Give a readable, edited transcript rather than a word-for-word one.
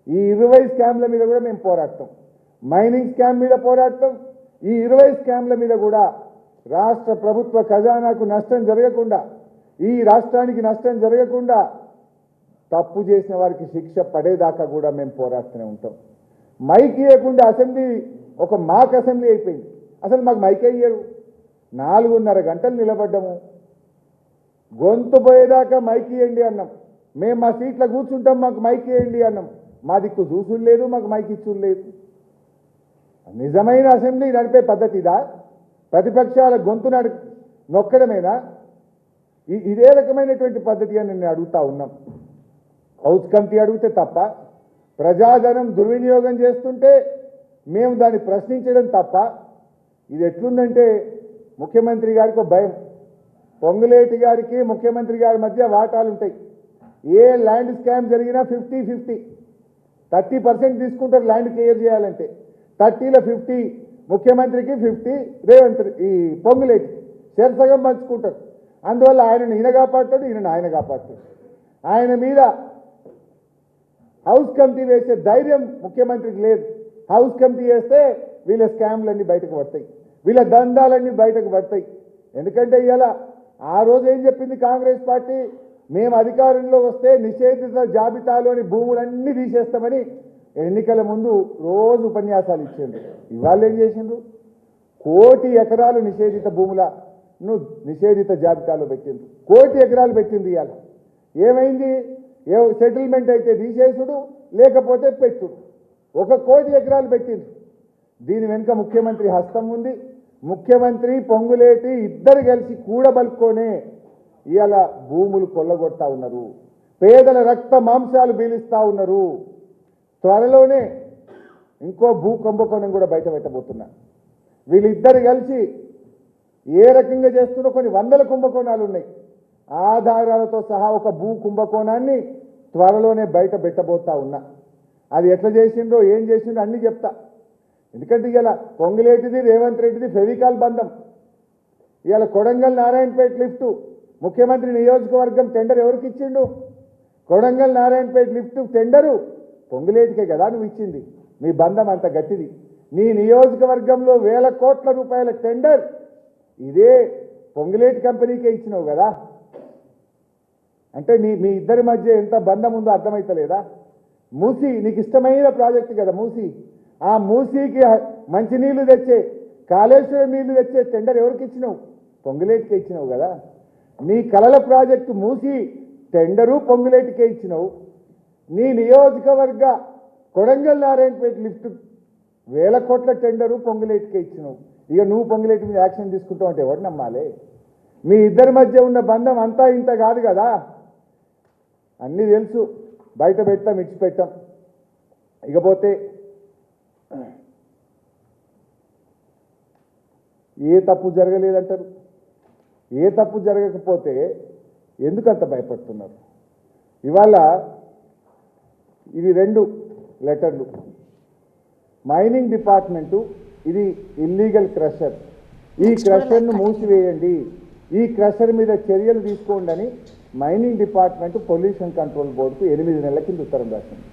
ఈ 20 స్కామ్ల మీద కూడా మేము పోరాడతాం. మైనింగ్ స్కామ్ మీద పోరాడతాం. ఈ 20 స్కామ్ల మీద కూడా రాష్ట్ర ప్రభుత్వ ఖజానాకు నష్టం జరగకుండా, ఈ రాష్ట్రానికి నష్టం జరగకుండా తప్పు చేసిన వారికి శిక్ష పడేదాకా కూడా మేము పోరాడుతూనే ఉంటాం. మైక్ ఇవ్వకుండా అసెంబ్లీ ఒక మాక్ అసెంబ్లీ అయిపోయింది. అసలు మాకు మైకే ఇయ్యరు. 4:30 గంటలు నిలబడ్డాము. గొంతు పోయేదాకా మైక్ ఇవ్వండి అన్నాం. మేము మా సీట్లో కూర్చుంటాం, మాకు మైక్ ఇవ్వండి అన్నాం. మా దిక్కు చూసుడు లేదు, మాకు మైక్ ఇచ్చుడు లేదు. నిజమైన అసెంబ్లీ నడిపే పద్ధతిదా? ప్రతిపక్షాల గొంతు నొక్కడమేనా? ఇదే రకమైనటువంటి పద్ధతి అని నేను అడుగుతా ఉన్నాం. హౌస్ కమిటీ అడిగితే తప్ప, ప్రజాధనం దుర్వినియోగం చేస్తుంటే మేము దాన్ని ప్రశ్నించడం తప్ప. ఇది ఎట్లుందంటే ముఖ్యమంత్రి గారికి ఒక భయం. పొంగులేటి గారికి ముఖ్యమంత్రి గారి మధ్య వాటాలు ఉంటాయి. ఏ ల్యాండ్ స్కామ్ జరిగినా 50-50, 30% తీసుకుంటారు ల్యాండ్ క్లియర్ చేయాలంటే. 30లో 50 ముఖ్యమంత్రికి, 50 రేవంత్ ఈ పొంగులేటి సగం పంచుకుంటారు. అందువల్ల ఆయనను ఈయన కాపాడుతాడు, ఈయన ఆయన కాపాడుతాడు. ఆయన మీద హౌస్ కమిటీ వేసే ధైర్యం ముఖ్యమంత్రికి లేదు. హౌస్ కమిటీ వేస్తే వీళ్ళ స్కామ్లన్నీ బయటకు పడతాయి, వీళ్ళ దందాలన్నీ బయటకు పడతాయి. ఎందుకంటే ఇవాళ ఆ రోజు ఏం చెప్పింది కాంగ్రెస్ పార్టీ? మేము అధికారంలో వస్తే నిషేధిత జాబితాలోని భూములన్నీ తీసేస్తామని ఎన్నికల ముందు రోజు ఉపన్యాసాలు ఇచ్చిండ్రు. ఇవాళ ఏం చేసిండ్రు? 1 కోటి ఎకరాలు నిషేధిత భూములను నిషేధిత జాబితాలో పెట్టిండ్రు. 1 కోటి ఎకరాలు పెట్టింది. ఇవాళ ఏమైంది? సెటిల్మెంట్ అయితే తీసేసుడు, లేకపోతే పెట్టుడు. 1 కోటి ఎకరాలు పెట్టిండ్రు. దీని వెనుక ముఖ్యమంత్రి హస్తం ఉంది. ముఖ్యమంత్రి పొంగులేటి ఇద్దరు కలిసి కూడబలుకొనే ఇవాళ భూములు కొల్లగొడతా ఉన్నారు. పేదల రక్త మాంసాలు పీలుస్తా ఉన్నారు. త్వరలోనే ఇంకో భూ కుంభకోణం కూడా బయట పెట్టబోతున్నారు. వీళ్ళిద్దరు కలిసి ఏ రకంగా చేస్తున్నా కొన్ని వందల కుంభకోణాలు ఉన్నాయి. ఆధారాలతో సహా ఒక భూ కుంభకోణాన్ని త్వరలోనే బయట పెట్టబోతా ఉన్నా. అది ఎట్లా చేసిండ్రో, ఏం చేసిండ్రో అన్నీ చెప్తా. ఎందుకంటే ఇవాళ పొంగులేటిది రేవంత్ రెడ్డిది ఫెవికాల్ బంధం. ఇవాళ కొడంగల్ నారాయణపేట లిఫ్టు ముఖ్యమంత్రి నియోజకవర్గం టెండర్ ఎవరికి ఇచ్చిండు? కొడంగల్ నారాయణపేట లిఫ్టు టెండరు పొంగులేటికే కదా నువ్వు ఇచ్చింది. మీ బంధం అంత గట్టిది. నీ నియోజకవర్గంలో 1000 కోట్ల రూపాయల టెండర్ ఇదే పొంగులేటి కంపెనీకే ఇచ్చినావు కదా. అంటే మీ ఇద్దరి మధ్య ఎంత బంధం ఉందో అర్థమైతలేదా? మూసీ నీకు ఇష్టమైన ప్రాజెక్టు కదా మూసీ. ఆ మూసీకి మంచినీళ్లు తెచ్చే, కాళేశ్వరం నీళ్లు తెచ్చే టెండర్ ఎవరికి ఇచ్చినావు? పొంగులేటికే ఇచ్చినావు కదా. నీ కలల ప్రాజెక్టు మూసీ టెండరు పొంగులేటికే ఇచ్చినావు. నీ నియోజకవర్గ కొడంగల్ నారాయణపేట లిఫ్ట్ 1000 కోట్ల టెండరు పొంగులేటికే ఇచ్చినావు. ఇక నువ్వు పొంగులేటి మీద యాక్షన్ తీసుకుంటావు అంటే ఎవరు నమ్మాలి? మీ ఇద్దరి మధ్య ఉన్న బంధం అంతా ఇంత కాదు కదా. అన్నీ తెలుసు. బయట పెట్టాం, ఇచ్చిపెట్టాం. ఇకపోతే ఏ తప్పు జరగలేదంటారు. ఏ తప్పు జరగకపోతే ఎందుకంత భయపడుతున్నారు? ఇవాళ ఇవి 2 లెటర్లు. మైనింగ్ డిపార్ట్మెంటు ఇది ఇల్లీగల్ క్రషర్, ఈ క్రషర్ను మూసివేయండి, ఈ క్రషర్ మీద చర్యలు తీసుకోండి అని మైనింగ్ డిపార్ట్మెంట్ పొల్యూషన్ కంట్రోల్ బోర్డుకు 8 నెలల కింద ఉత్తరం రాసింది.